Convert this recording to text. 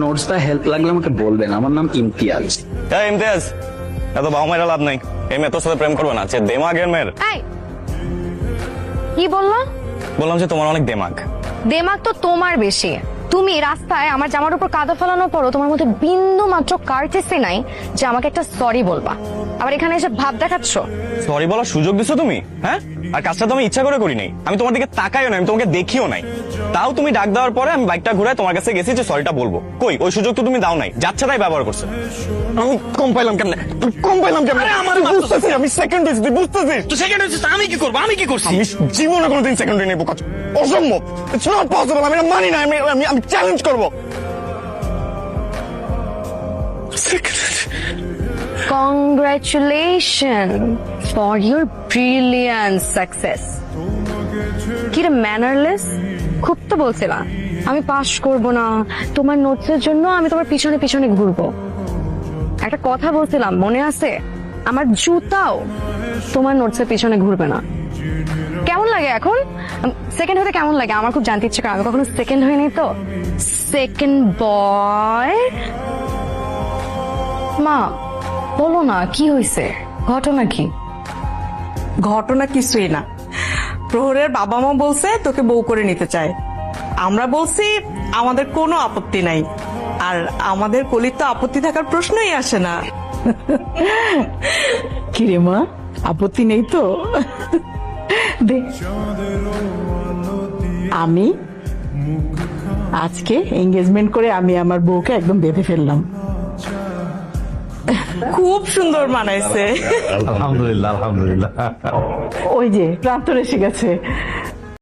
Notes বা help লাগলে আমাকে বলবেন। আমার নাম ইমতিয়াজ। হ্যাঁ ইমতিয়াজ, এত বাবা মায়েরা লাভ নাই। এই মেয়ে তোর সাথে প্রেম করবে না, যে দেমাগের মেয়ের। এই কি বললা? বললাম যে তোমার অনেক দেমাগ। দেমাগ তো তোমার বেশি। তুমি রাস্তায় আমার জামার উপর কাদা ফেলানোর পরও তোমার মধ্যে বিন্দু মাত্র কার্টেসি নাই যে আমাকে একটা সরি বলবা। আবার এখানে এসে ভাব দেখাচ্ছ। সরি বলার সুযোগ দিছো তুমি? হ্যাঁ, আর কাজটা তো আমি ইচ্ছা করে করি নাই। আমি তোমার দিকে তাকাইও না, আমি তোমাকে দেখিও নাই। তাও তুমি ডাক দেওয়ার পরে আমি বাইকটা ঘুরায় তোমার কাছে গেছি যে সরিটা বলবো। কই ওই সুযোগ তো তুমি দাও নাই, যাচ্ছে তাই ব্যবহার করছো। আমি কম পাইলাম কেমনে? বুঝতেছি আমি সেকেন্ড হয়েছি, তুই বুঝতেছিস? তো সেকেন্ড হচ্ছে আমি কি করবো? আমি কি করছি? আমি জীবনে কোনোদিন সেকেন্ড নেবো, অসম্ভব। It's not possible. আমি মানি না। আমি চ্যালেঞ্জ করবো। Congratulations for your brilliant success. কি রে ম্যানারলেস, খুব তো বলছিলা আমি পাস করব না, তোমার নোটসের জন্য আমি তোমার পিছনে পিছনে ঘুরবো। একটা কথা বলছিলাম মনে আছে? আমার জুতাও তোমার নোটসের পিছনে ঘুরবে না। কেমন লাগে এখন সেকেন্ড হতে? কেমন লাগে? আমার খুব জানতে ইচ্ছে করে, আমি কখনো সেকেন্ড হইনি তো। Second boy. মা বলো না কি হয়েছে, ঘটনা কি? ঘটনা কিছুই না। প্রহরের বাবা মা বলছে তোকে বউ করে নিতে চায়। আমরা বলছি আমাদের কোনো আপত্তি নাই, আর আমাদের কলির তো আপত্তি থাকার প্রশ্নই আসে না। কিরে মা, আপত্তি নেই তো? দে, আমি আজকে এঙ্গেজমেন্ট করে আমি আমার বউকে একদম বেঁধে ফেললাম। খুব সুন্দর মানাইছে। আলহামদুলিল্লাহ আলহামদুলিল্লাহ। ওই যে প্রান্তর এসে গেছে।